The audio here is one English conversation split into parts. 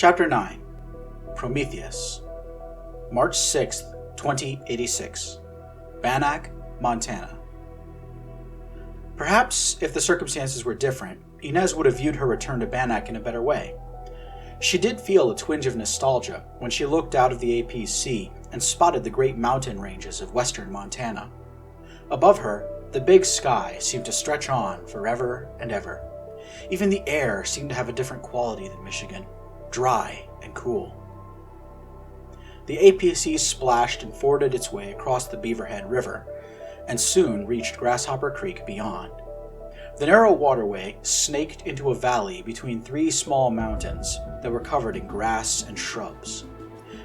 Chapter 9 Prometheus March 6, 2086 Bannack, Montana. Perhaps if the circumstances were different, Inez would have viewed her return to Bannack in a better way. She did feel a twinge of nostalgia when she looked out of the APC and spotted the great mountain ranges of western Montana. Above her, the big sky seemed to stretch on forever and ever. Even the air seemed to have a different quality than Michigan, dry and cool. The APC splashed and forded its way across the Beaverhead River, and soon reached Grasshopper Creek beyond. The narrow waterway snaked into a valley between three small mountains that were covered in grass and shrubs.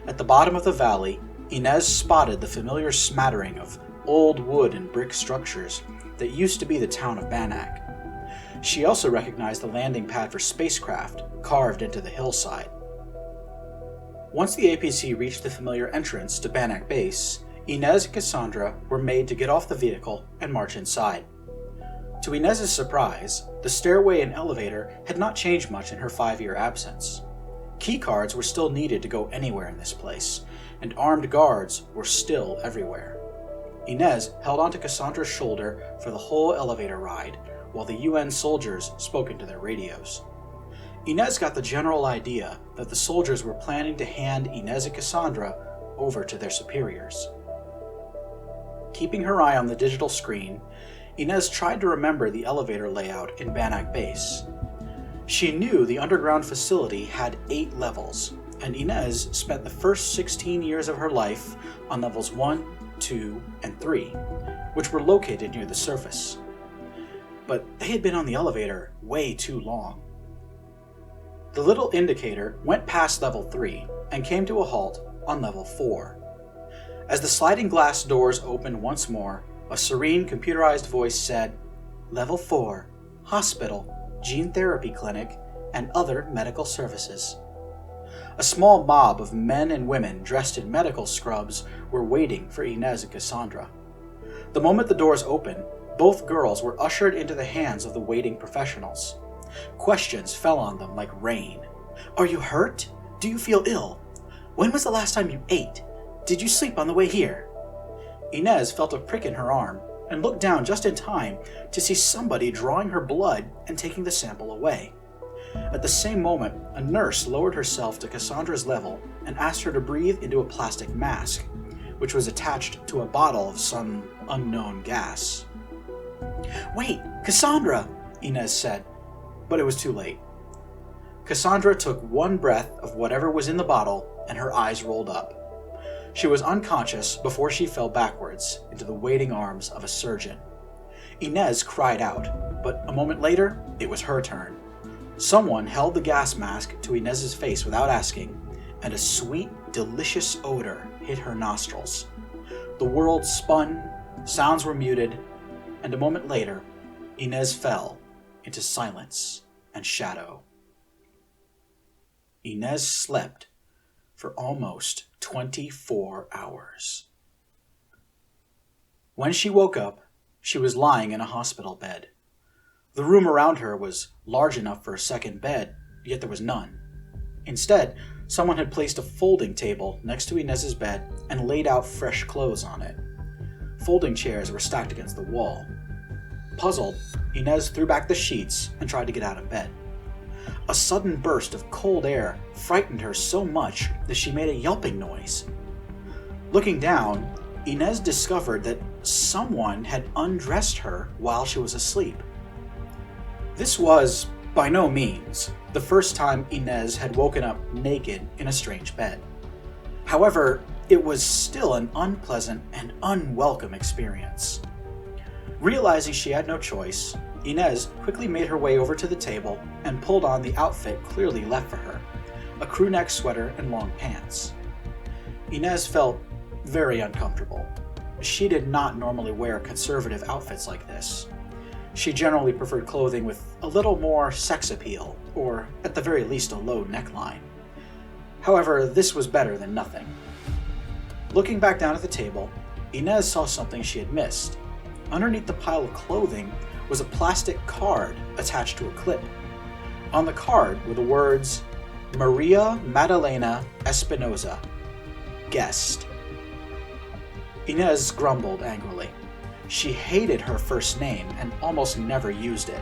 At the bottom of the valley, Inez spotted the familiar smattering of old wood and brick structures that used to be the town of Bannack. She also recognized the landing pad for spacecraft carved into the hillside. Once the APC reached the familiar entrance to Bannack Base, Inez and Cassandra were made to get off the vehicle and march inside. To Inez's surprise, the stairway and elevator had not changed much in her 5-year absence. Keycards were still needed to go anywhere in this place, and armed guards were still everywhere. Inez held onto Cassandra's shoulder for the whole elevator ride, while the UN soldiers spoke into their radios. Inez got the general idea that the soldiers were planning to hand Inez and Cassandra over to their superiors. Keeping her eye on the digital screen, Inez tried to remember the elevator layout in Bannack Base. She knew the underground facility had 8 levels, and Inez spent the first 16 years of her life on levels 1, 2, and 3, which were located near the surface. But they had been on the elevator way too long. The little indicator went past level 3 and came to a halt on level 4. As the sliding glass doors opened once more, a serene computerized voice said, "Level 4, Hospital, Gene Therapy Clinic, and other medical services." A small mob of men and women dressed in medical scrubs were waiting for Inez and Cassandra. The moment the doors opened, both girls were ushered into the hands of the waiting professionals. Questions fell on them like rain. "Are you hurt? Do you feel ill? When was the last time you ate? Did you sleep on the way here?" Inez felt a prick in her arm and looked down just in time to see somebody drawing her blood and taking the sample away. At the same moment, a nurse lowered herself to Cassandra's level and asked her to breathe into a plastic mask, which was attached to a bottle of some unknown gas. "Wait, Cassandra!" Inez said, but it was too late. Cassandra took one breath of whatever was in the bottle and her eyes rolled up. She was unconscious before she fell backwards into the waiting arms of a surgeon. Inez cried out, but a moment later, it was her turn. Someone held the gas mask to Inez's face without asking, and a sweet, delicious odor hit her nostrils. The world spun, sounds were muted, and a moment later, Inez fell into silence and shadow. Inez slept for almost 24 hours. When she woke up, she was lying in a hospital bed. The room around her was large enough for a second bed, yet there was none. Instead, someone had placed a folding table next to Inez's bed and laid out fresh clothes on it. Folding chairs were stacked against the wall. Puzzled, Inez threw back the sheets and tried to get out of bed. A sudden burst of cold air frightened her so much that she made a yelping noise. Looking down, Inez discovered that someone had undressed her while she was asleep. This was, by no means, the first time Inez had woken up naked in a strange bed. However, it was still an unpleasant and unwelcome experience. Realizing she had no choice, Inez quickly made her way over to the table and pulled on the outfit clearly left for her, a crewneck sweater and long pants. Inez felt very uncomfortable. She did not normally wear conservative outfits like this. She generally preferred clothing with a little more sex appeal, or at the very least a low neckline. However, this was better than nothing. Looking back down at the table, Inez saw something she had missed. Underneath the pile of clothing was a plastic card attached to a clip. On the card were the words, Maria Madalena Espinosa, guest. Inez grumbled angrily. She hated her first name and almost never used it.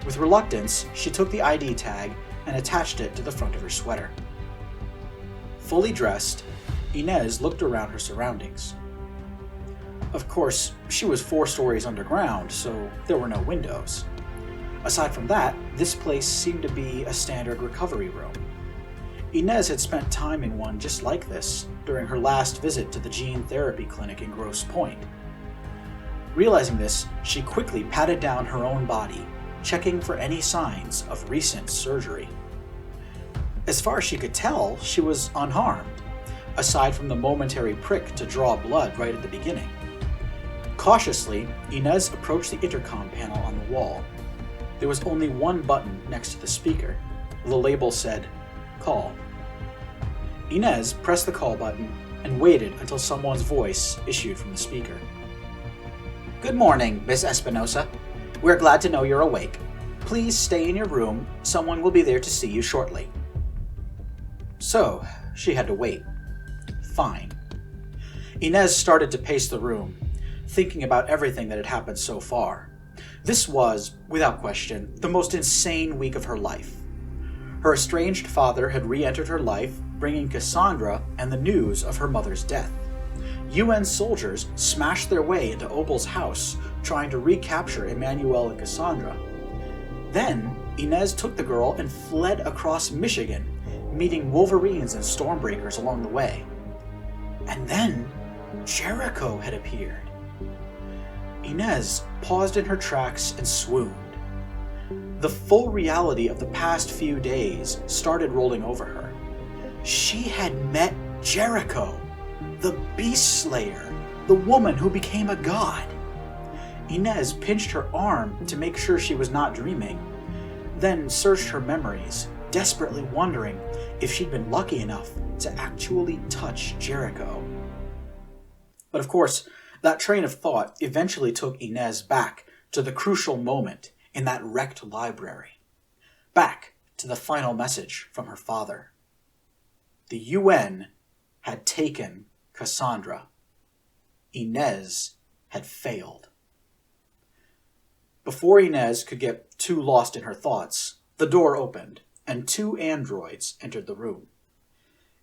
With reluctance, she took the ID tag and attached it to the front of her sweater. Fully dressed, Inez looked around her surroundings. Of course, she was 4 stories underground, so there were no windows. Aside from that, this place seemed to be a standard recovery room. Inez had spent time in one just like this during her last visit to the gene therapy clinic in Grosse Pointe. Realizing this, she quickly patted down her own body, checking for any signs of recent surgery. As far as she could tell, she was unharmed, aside from the momentary prick to draw blood right at the beginning. Cautiously, Inez approached the intercom panel on the wall. There was only one button next to the speaker. The label said, "Call." Inez pressed the call button and waited until someone's voice issued from the speaker. "Good morning, Miss Espinosa. We're glad to know you're awake. Please stay in your room. Someone will be there to see you shortly." So, she had to wait. Fine. Inez started to pace the room, thinking about everything that had happened so far. This was, without question, the most insane week of her life. Her estranged father had re-entered her life, bringing Cassandra and the news of her mother's death. UN soldiers smashed their way into Opal's house, trying to recapture Emmanuel and Cassandra. Then, Inez took the girl and fled across Michigan, meeting Wolverines and Stormbreakers along the way. And then, Jericho had appeared. Inez paused in her tracks and swooned. The full reality of the past few days started rolling over her. She had met Jericho, the Beast Slayer, the woman who became a god. Inez pinched her arm to make sure she was not dreaming, then searched her memories, desperately wondering if she'd been lucky enough to actually touch Jericho. But of course, that train of thought eventually took Inez back to the crucial moment in that wrecked library, back to the final message from her father. The UN had taken Cassandra. Inez had failed. Before Inez could get too lost in her thoughts, the door opened, and 2 androids entered the room.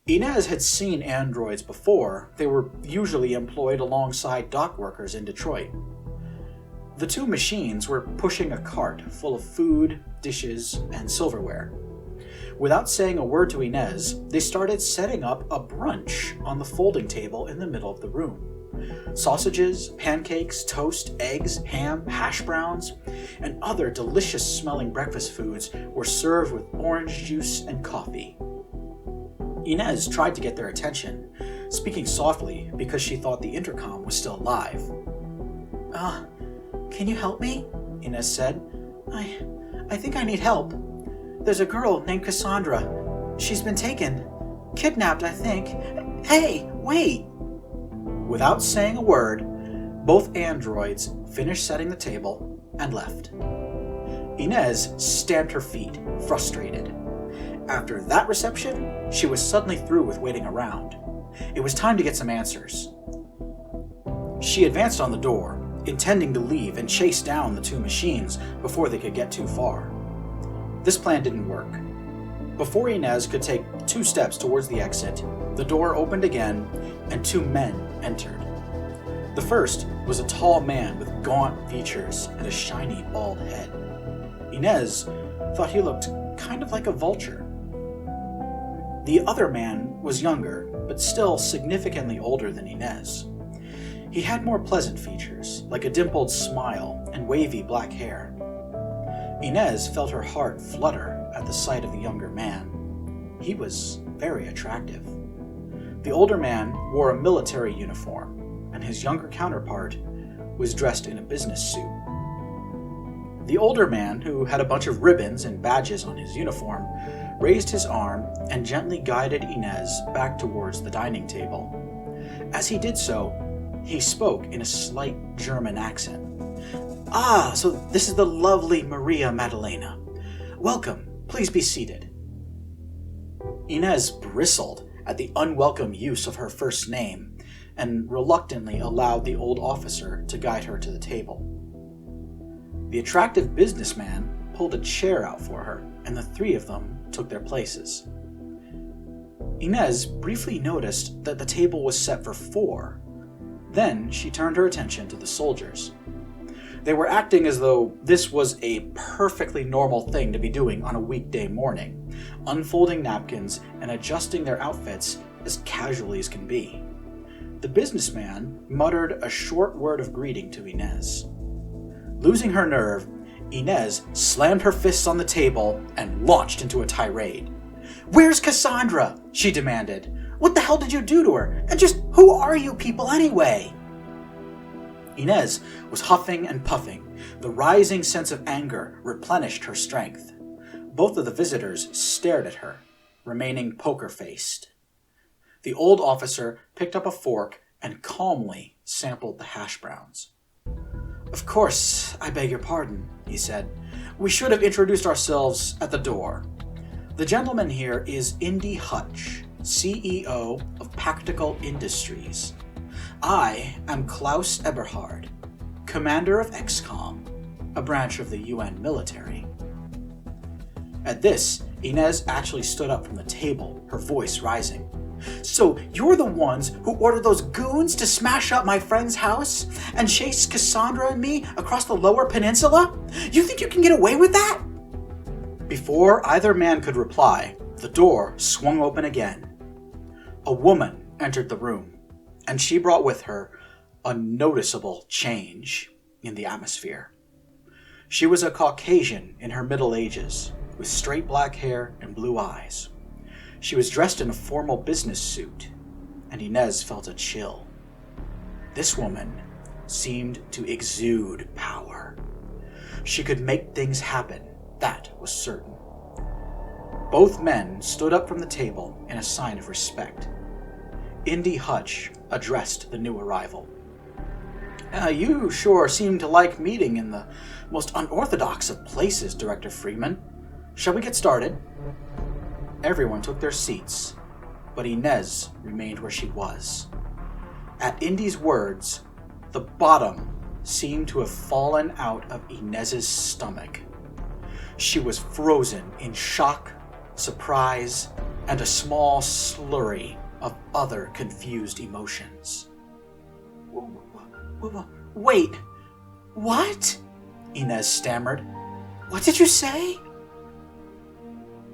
Inez had seen androids before. They were usually employed alongside dock workers in Detroit. The 2 machines were pushing a cart full of food, dishes, and silverware. Without saying a word to Inez, they started setting up a brunch on the folding table in the middle of the room. Sausages, pancakes, toast, eggs, ham, hash browns, and other delicious-smelling breakfast foods were served with orange juice and coffee. Inez tried to get their attention, speaking softly because she thought the intercom was still live. Can you help me?" Inez said. I think I need help. There's a girl named Cassandra. She's been taken. Kidnapped, I think. Hey, wait!" Without saying a word, both androids finished setting the table and left. Inez stamped her feet, frustrated. After that reception, she was suddenly through with waiting around. It was time to get some answers. She advanced on the door, intending to leave and chase down the 2 machines before they could get too far. This plan didn't work. Before Inez could take 2 steps towards the exit, the door opened again and 2 men entered. The first was a tall man with gaunt features and a shiny bald head. Inez thought he looked kind of like a vulture. The other man was younger, but still significantly older than Inez. He had more pleasant features, like a dimpled smile and wavy black hair. Inez felt her heart flutter at the sight of the younger man. He was very attractive. The older man wore a military uniform, and his younger counterpart was dressed in a business suit. The older man, who had a bunch of ribbons and badges on his uniform, raised his arm and gently guided Inez back towards the dining table. As he did so, he spoke in a slight German accent. So this is the lovely Maria Madalena. Welcome. Please be seated." Inez bristled at the unwelcome use of her first name and reluctantly allowed the old officer to guide her to the table. The attractive businessman pulled a chair out for her, and the three of them took their places. Inez briefly noticed that the table was set for 4. Then she turned her attention to the soldiers. They were acting as though this was a perfectly normal thing to be doing on a weekday morning, unfolding napkins and adjusting their outfits as casually as can be. The businessman muttered a short word of greeting to Inez. Losing her nerve, Inez slammed her fists on the table and launched into a tirade. "Where's Cassandra?" she demanded. "What the hell did you do to her? And just who are you people anyway?" Inez was huffing and puffing. The rising sense of anger replenished her strength. Both of the visitors stared at her, remaining poker-faced. The old officer picked up a fork and calmly sampled the hash browns. "Of course, I beg your pardon," he said. "We should have introduced ourselves at the door. The gentleman here is Indy Hutch, CEO of Practical Industries. I am Klaus Eberhard, commander of XCOM, a branch of the UN military." At this, Inez actually stood up from the table, her voice rising. "So you're the ones who ordered those goons to smash up my friend's house and chase Cassandra and me across the Lower Peninsula? You think you can get away with that?" Before either man could reply, the door swung open again. A woman entered the room, and she brought with her a noticeable change in the atmosphere. She was a Caucasian in her middle ages, with straight black hair and blue eyes. She was dressed in a formal business suit, and Inez felt a chill. This woman seemed to exude power. She could make things happen, that was certain. Both men stood up from the table in a sign of respect. Indy Hutch addressed the new arrival. You sure seem to like meeting in the most unorthodox of places, Director Freeman. Shall we get started?" Everyone took their seats, but Inez remained where she was. At Indy's words, the bottom seemed to have fallen out of Inez's stomach. She was frozen in shock, surprise, and a small slurry of other confused emotions. "Wait, what?" Inez stammered. "What did you say?"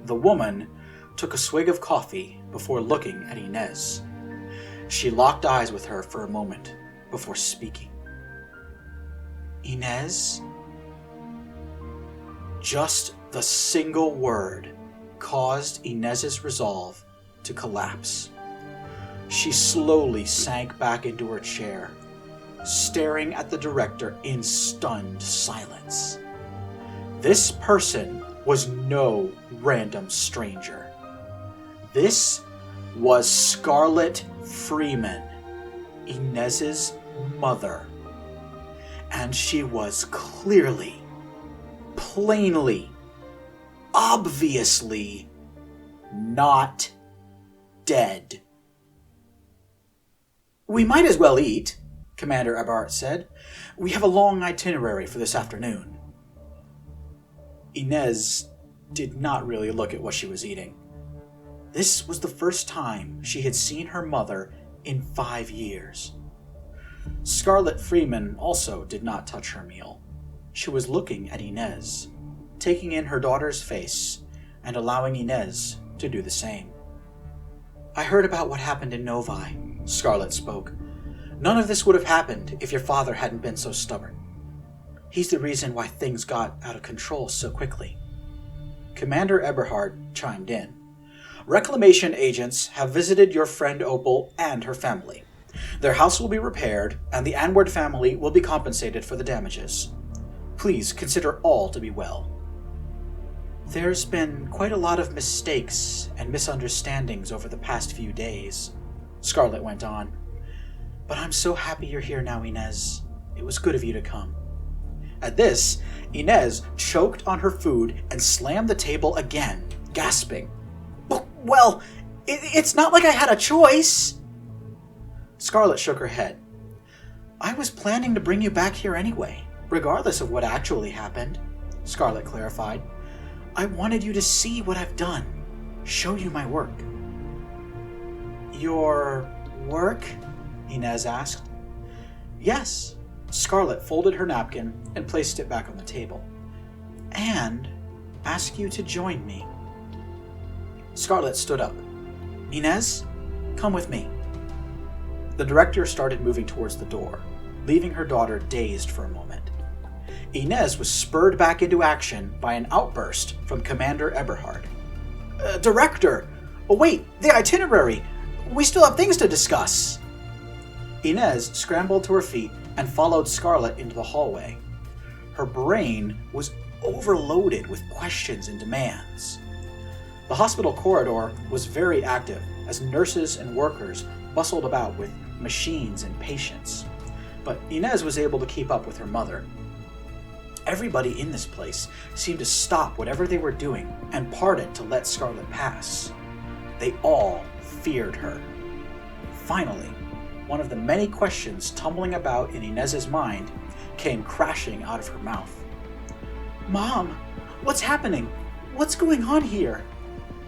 The woman took a swig of coffee before looking at Inez. She locked eyes with her for a moment before speaking. "Inez?" Just the single word caused Inez's resolve to collapse. She slowly sank back into her chair, staring at the director in stunned silence. This person was no random stranger. This was Scarlett Freeman, Inez's mother. And she was clearly, plainly, obviously not dead. "We might as well eat," Commander Eberhard said. "We have a long itinerary for this afternoon." Inez did not really look at what she was eating. This was the first time she had seen her mother in 5 years. Scarlett Freeman also did not touch her meal. She was looking at Inez, taking in her daughter's face and allowing Inez to do the same. "I heard about what happened in Novi," Scarlett spoke. "None of this would have happened if your father hadn't been so stubborn. He's the reason why things got out of control so quickly." Commander Eberhard chimed in. "Reclamation agents have visited your friend Opal and her family. Their house will be repaired, and the Anward family will be compensated for the damages. Please consider all to be well." "There's been quite a lot of mistakes and misunderstandings over the past few days," Scarlett went on. "But I'm so happy you're here now, Inez. It was good of you to come." At this, Inez choked on her food and slammed the table again, gasping. Well, it's not like I had a choice. Scarlett shook her head. I was planning to bring you back here anyway, regardless of what actually happened, Scarlett clarified. I wanted you to see what I've done, show you my work. Your work? Inez asked. Yes. Scarlett folded her napkin and placed it back on the table. And ask you to join me. Scarlett stood up. Inez, come with me. The director started moving towards the door, leaving her daughter dazed for a moment. Inez was spurred back into action by an outburst from Commander Eberhard. Director! Oh, wait, the itinerary! We still have things to discuss! Inez scrambled to her feet and followed Scarlett into the hallway. Her brain was overloaded with questions and demands. The hospital corridor was very active as nurses and workers bustled about with machines and patients, but Inez was able to keep up with her mother. Everybody in this place seemed to stop whatever they were doing and parted to let Scarlett pass. They all feared her. Finally, one of the many questions tumbling about in Inez's mind came crashing out of her mouth. Mom, what's happening? What's going on here?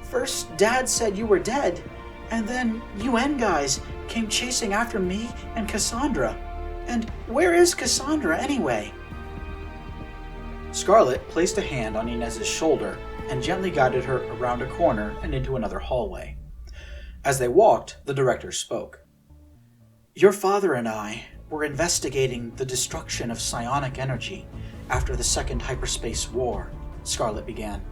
First, Dad said you were dead, and then UN guys came chasing after me and Cassandra. And where is Cassandra anyway? Scarlett placed a hand on Inez's shoulder and gently guided her around a corner and into another hallway. As they walked, the director spoke. Your father and I were investigating the destruction of psionic energy after the Second Hyperspace War, Scarlett began.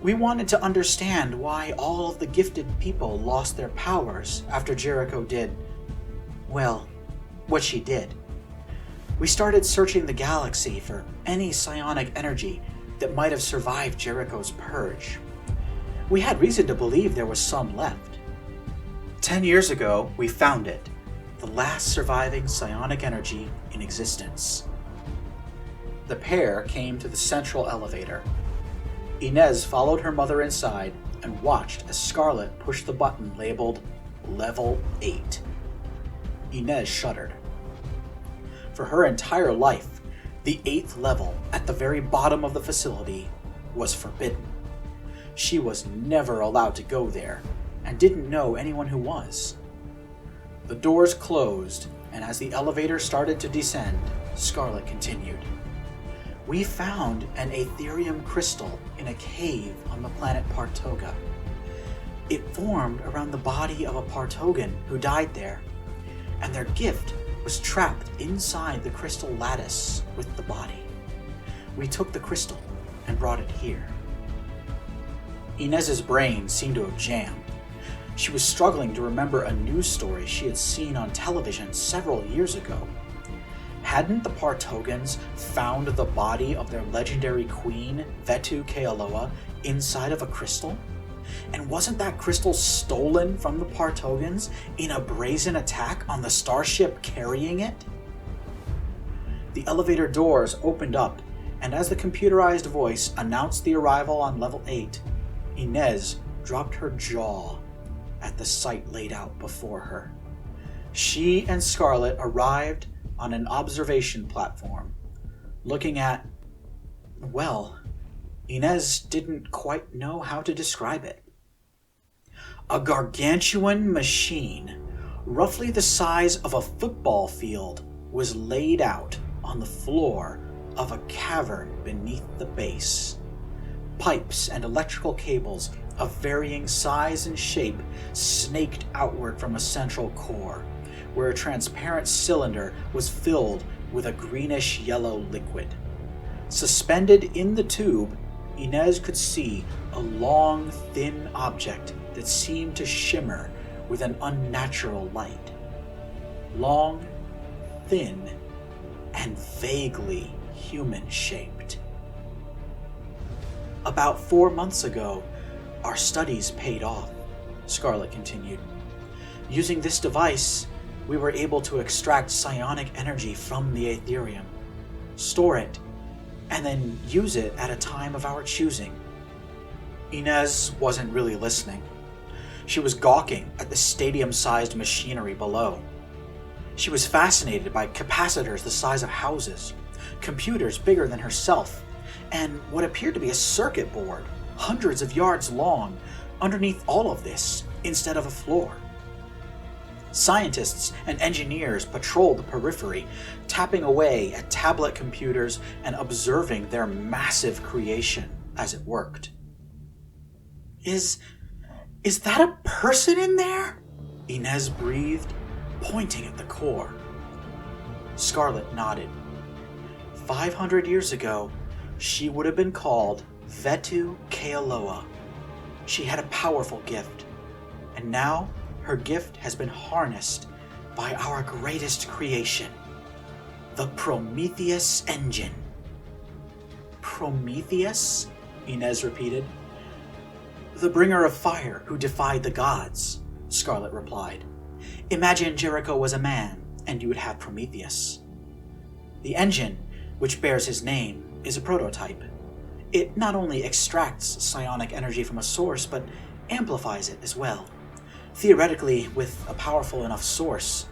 We wanted to understand why all of the gifted people lost their powers after Jericho did, well, what she did. We started searching the galaxy for any psionic energy that might have survived Jericho's purge. We had reason to believe there was some left. 10 years ago, we found it, the last surviving psionic energy in existence. The pair came to the central elevator. Inez followed her mother inside and watched as Scarlett pushed the button labeled Level 8. Inez shuddered. For her entire life, the 8th level at the very bottom of the facility was forbidden. She was never allowed to go there and didn't know anyone who was. The doors closed, and as the elevator started to descend, Scarlett continued. We found an Aetherium crystal in a cave on the planet Partoga. It formed around the body of a Partogan who died there, and their gift was trapped inside the crystal lattice with the body. We took the crystal and brought it here. Inez's brain seemed to have jammed. She was struggling to remember a news story she had seen on television several years ago. Hadn't the Partogans found the body of their legendary queen, Vetu Kealoa, inside of a crystal? And wasn't that crystal stolen from the Partogans in a brazen attack on the starship carrying it? The elevator doors opened up, and as the computerized voice announced the arrival on level 8, Inez dropped her jaw at the sight laid out before her. She and Scarlett arrived on an observation platform, looking at, well, Inez didn't quite know how to describe it. A gargantuan machine, roughly the size of a football field, was laid out on the floor of a cavern beneath the base. Pipes and electrical cables of varying size and shape snaked outward from a central core, where a transparent cylinder was filled with a greenish-yellow liquid. Suspended in the tube, Inez could see a long, thin object that seemed to shimmer with an unnatural light. Long, thin, and vaguely human-shaped. About 4 months ago, our studies paid off, Scarlett continued. Using this device, we were able to extract psionic energy from the Aetherium, store it, and then use it at a time of our choosing. Inez wasn't really listening. She was gawking at the stadium-sized machinery below. She was fascinated by capacitors the size of houses, computers bigger than herself, and what appeared to be a circuit board, hundreds of yards long, underneath all of this, instead of a floor. Scientists and engineers patrolled the periphery, tapping away at tablet computers and observing their massive creation as it worked. Is that a person in there? Inez breathed, pointing at the core. Scarlett nodded. 500 years ago, she would have been called Vetu Kealoa. She had a powerful gift, and now her gift has been harnessed by our greatest creation, the Prometheus engine. Prometheus? Inez repeated. The bringer of fire who defied the gods, Scarlett replied. Imagine Jericho was a man, and you would have Prometheus. The engine, which bears his name, is a prototype. It not only extracts psionic energy from a source, but amplifies it as well. Theoretically, with a powerful enough source,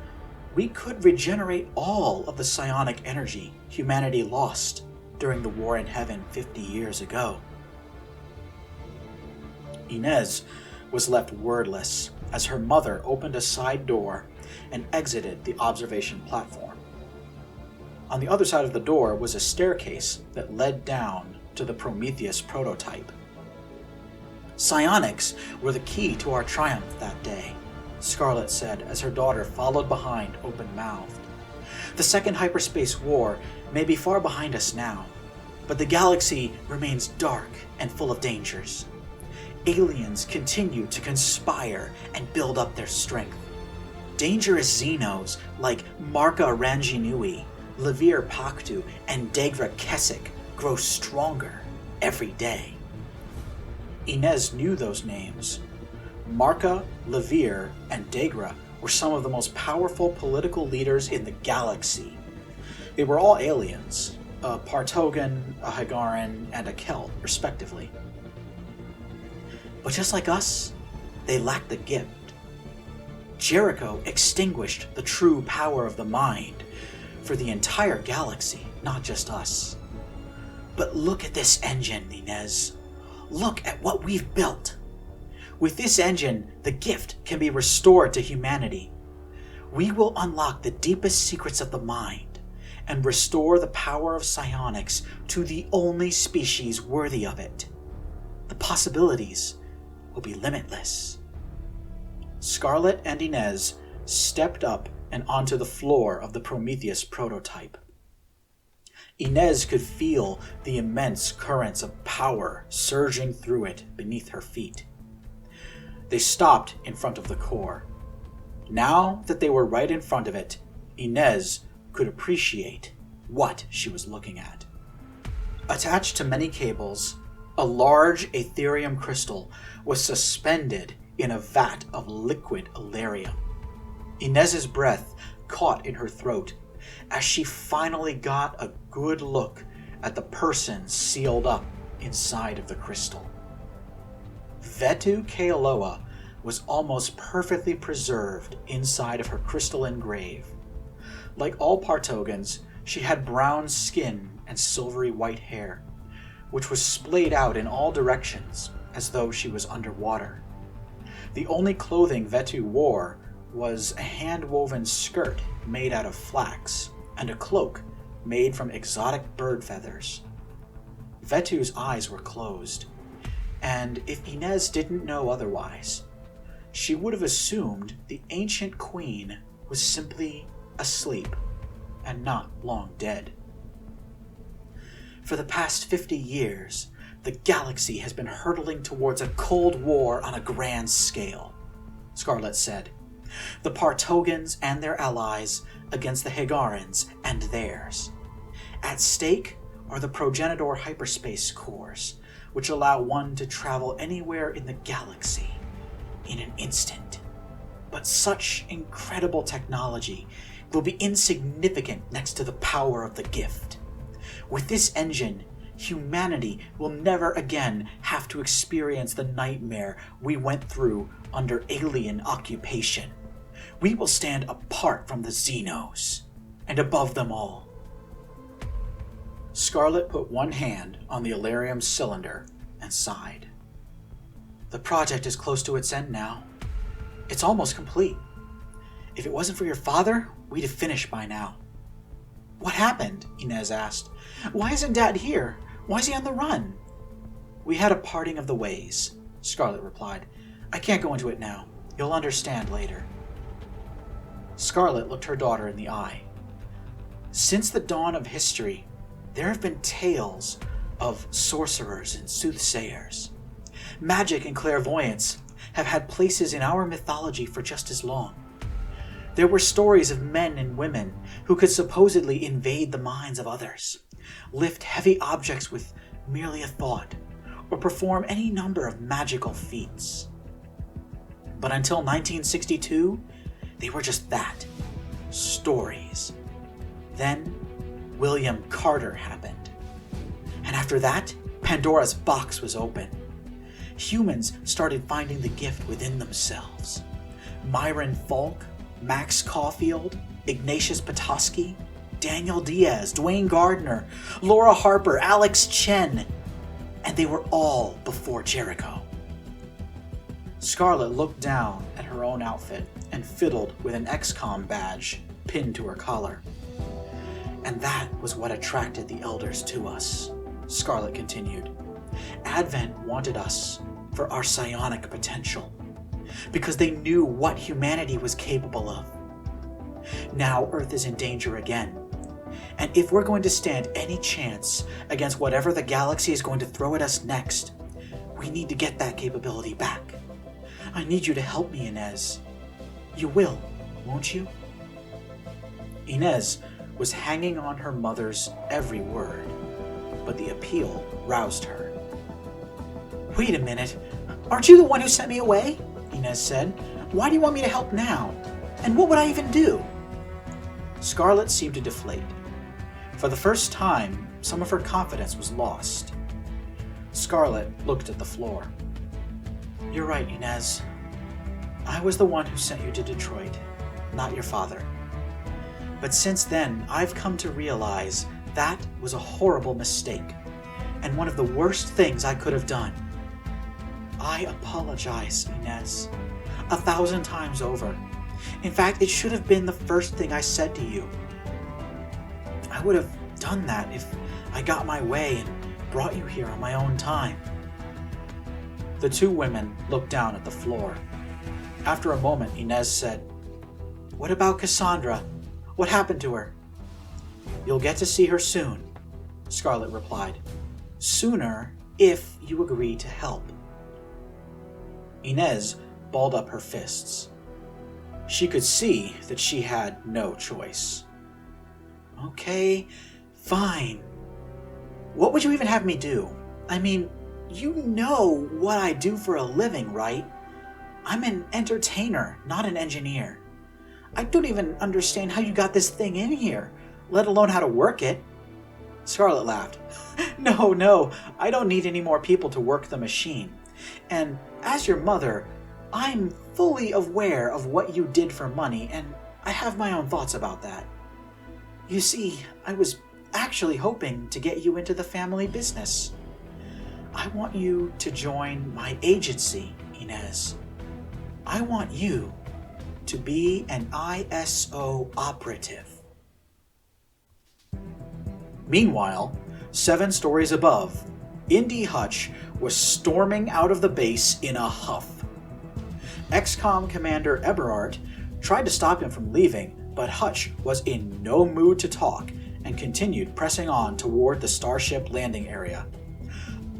we could regenerate all of the psionic energy humanity lost during the war in heaven 50 years ago. Inez was left wordless as her mother opened a side door and exited the observation platform. On the other side of the door was a staircase that led down to the Prometheus prototype. Psionics were the key to our triumph that day, Scarlett said as her daughter followed behind open-mouthed. The second hyperspace war may be far behind us now, but the galaxy remains dark and full of dangers. Aliens continue to conspire and build up their strength. Dangerous Xenos like Marka Ranginui, Levir Paktu, and Degra Kesik grow stronger every day. Inez knew those names. Marka, Levir, and Degra were some of the most powerful political leaders in the galaxy. They were all aliens, a Partogan, a Hagaran, and a Kelt, respectively. But just like us, they lacked the gift. Jericho extinguished the true power of the mind for the entire galaxy, not just us. But look at this engine, Inez. Look at what we've built. With this engine, the gift can be restored to humanity. We will unlock the deepest secrets of the mind and restore the power of psionics to the only species worthy of it. The possibilities will be limitless. Scarlett and Inez stepped up and onto the floor of the Prometheus prototype. Inez could feel the immense currents of power surging through it beneath her feet. They stopped in front of the core. Now that they were right in front of it, Inez could appreciate what she was looking at. Attached to many cables, a large Aetherium crystal was suspended in a vat of liquid Illyrium. Inez's breath caught in her throat as she finally got a good look at the person sealed up inside of the crystal. Vetu Kealoa was almost perfectly preserved inside of her crystalline grave. Like all Partogans, she had brown skin and silvery white hair, which was splayed out in all directions as though she was underwater. The only clothing Vetu wore was a hand-woven skirt made out of flax and a cloak made from exotic bird feathers. Vetu's eyes were closed, and if Inez didn't know otherwise, she would have assumed the ancient queen was simply asleep and not long dead. For the past 50 years, the galaxy has been hurtling towards a cold war on a grand scale, Scarlett said. The Partogans and their allies against the Hagarans and theirs. At stake are the progenitor hyperspace cores, which allow one to travel anywhere in the galaxy in an instant. But such incredible technology will be insignificant next to the power of the gift. With this engine, Humanity will never again have to experience the nightmare we went through under alien occupation. We will stand apart from the Xenos, and above them all. Scarlett put one hand on the Illyrium cylinder and sighed. The project is close to its end now. It's almost complete. If it wasn't for your father, we'd have finished by now. What happened? Inez asked. Why isn't Dad here? Why is he on the run? We had a parting of the ways, Scarlett replied. I can't go into it now. You'll understand later. Scarlett looked her daughter in the eye. Since the dawn of history, there have been tales of sorcerers and soothsayers. Magic and clairvoyance have had places in our mythology for just as long. There were stories of men and women who could supposedly invade the minds of others, lift heavy objects with merely a thought, or perform any number of magical feats. But until 1962, they were just that, stories. Then, William Carter happened. And after that, Pandora's box was open. Humans started finding the gift within themselves. Myron Falk, Max Caulfield, Ignatius Petoskey, Daniel Diaz, Dwayne Gardner, Laura Harper, Alex Chen, and they were all before Jericho. Scarlett looked down at her own outfit and fiddled with an XCOM badge pinned to her collar. And that was what attracted the elders to us, Scarlett continued. Advent wanted us for our psionic potential, because they knew what humanity was capable of. Now Earth is in danger again, and if we're going to stand any chance against whatever the galaxy is going to throw at us next, we need to get that capability back. I need you to help me, Inez. You will, won't you? Inez was hanging on her mother's every word, but the appeal roused her. Wait a minute, aren't you the one who sent me away? Inez said. Why do you want me to help now? And what would I even do? Scarlett seemed to deflate. For the first time, some of her confidence was lost. Scarlett looked at the floor. You're right, Inez. I was the one who sent you to Detroit, not your father. But since then, I've come to realize that was a horrible mistake, and one of the worst things I could have done. I apologize, Inez, 1,000 times over. In fact, it should have been the first thing I said to you. I would have done that if I got my way and brought you here on my own time. The two women looked down at the floor. After a moment, Inez said, What about Cassandra? What happened to her? You'll get to see her soon, Scarlett replied. Sooner if you agree to help. Inez balled up her fists. She could see that she had no choice. Okay, fine. What would you even have me do? I mean, you know what I do for a living, right? I'm an entertainer, not an engineer. I don't even understand how you got this thing in here, let alone how to work it. Scarlett laughed. No, I don't need any more people to work the machine. And as your mother, I'm fully aware of what you did for money, and I have my own thoughts about that. You see, I was actually hoping to get you into the family business. I want you to join my agency, Inez. I want you to be an ISO operative. Meanwhile, 7 stories above, Indy Hutch was storming out of the base in a huff. XCOM Commander Eberhardt tried to stop him from leaving, but Hutch was in no mood to talk and continued pressing on toward the starship landing area.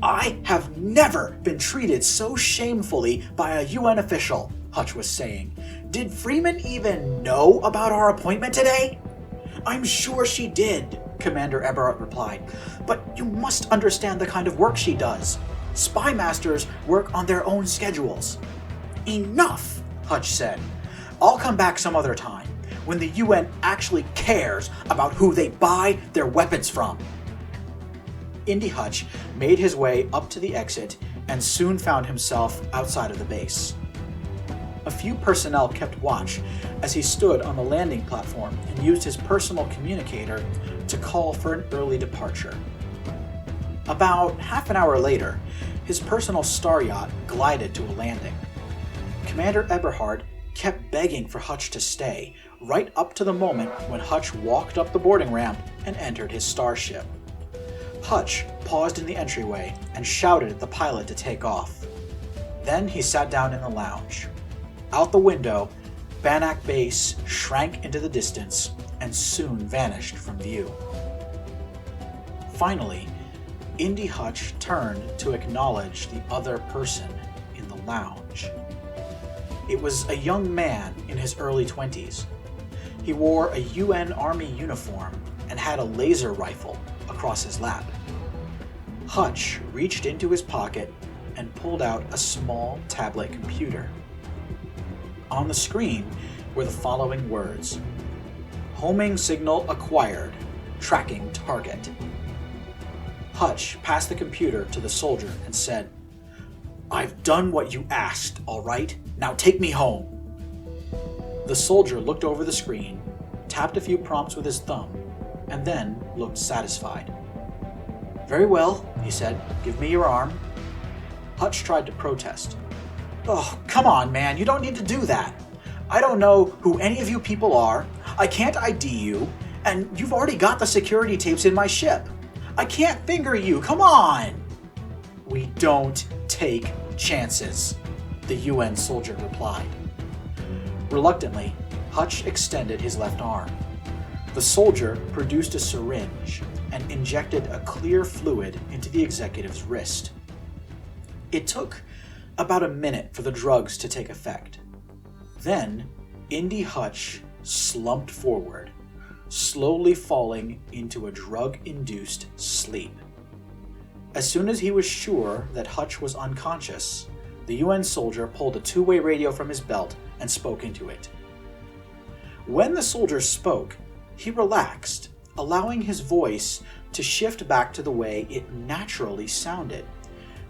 I have never been treated so shamefully by a UN official, Hutch was saying. Did Freeman even know about our appointment today? I'm sure she did, Commander Eberhardt replied. But you must understand the kind of work she does. Spymasters work on their own schedules. Enough, Hutch said. I'll come back some other time, when the UN actually cares about who they buy their weapons from. Indy Hutch made his way up to the exit and soon found himself outside of the base. A few personnel kept watch as he stood on the landing platform and used his personal communicator to call for an early departure. About half an hour later, his personal star yacht glided to a landing. Commander Eberhard kept begging for Hutch to stay, right up to the moment when Hutch walked up the boarding ramp and entered his starship. Hutch paused in the entryway and shouted at the pilot to take off. Then he sat down in the lounge. Out the window, Bannack Base shrank into the distance and soon vanished from view. Finally, Indy Hutch turned to acknowledge the other person in the lounge. It was a young man in his early 20s. He wore a UN Army uniform and had a laser rifle across his lap. Hutch reached into his pocket and pulled out a small tablet computer. On the screen were the following words: "Homing signal acquired. Tracking target." Hutch passed the computer to the soldier and said, "I've done what you asked, all right? Now take me home." The soldier looked over the screen, tapped a few prompts with his thumb, and then looked satisfied. "Very well," he said. "Give me your arm." Hutch tried to protest. "Oh, come on, man, you don't need to do that. I don't know who any of you people are, I can't ID you, and you've already got the security tapes in my ship. I can't finger you, come on!" "We don't take chances," the UN soldier replied. Reluctantly, Hutch extended his left arm. The soldier produced a syringe and injected a clear fluid into the executive's wrist. It took about a minute for the drugs to take effect. Then, Indy Hutch slumped forward, slowly falling into a drug-induced sleep. As soon as he was sure that Hutch was unconscious, the UN soldier pulled a two-way radio from his belt and spoke into it. When the soldier spoke, he relaxed, allowing his voice to shift back to the way it naturally sounded,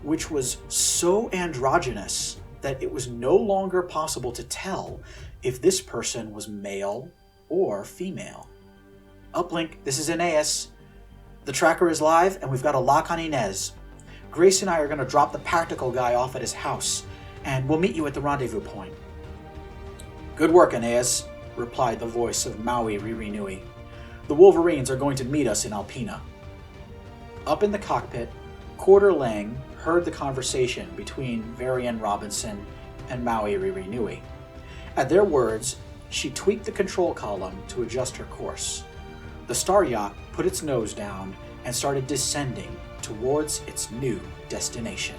which was so androgynous that it was no longer possible to tell if this person was male or female. "Uplink, this is Inez. The tracker is live and we've got a lock on Inez. Grace and I are going to drop the practical guy off at his house, and we'll meet you at the rendezvous point." "Good work, Inez," replied the voice of Maui Ririnui. "The Wolverines are going to meet us in Alpina." Up in the cockpit, Quarter Lang heard the conversation between Varian Robinson and Maui Ririnui. At their words, she tweaked the control column to adjust her course. The star yacht put its nose down and started descending towards its new destination.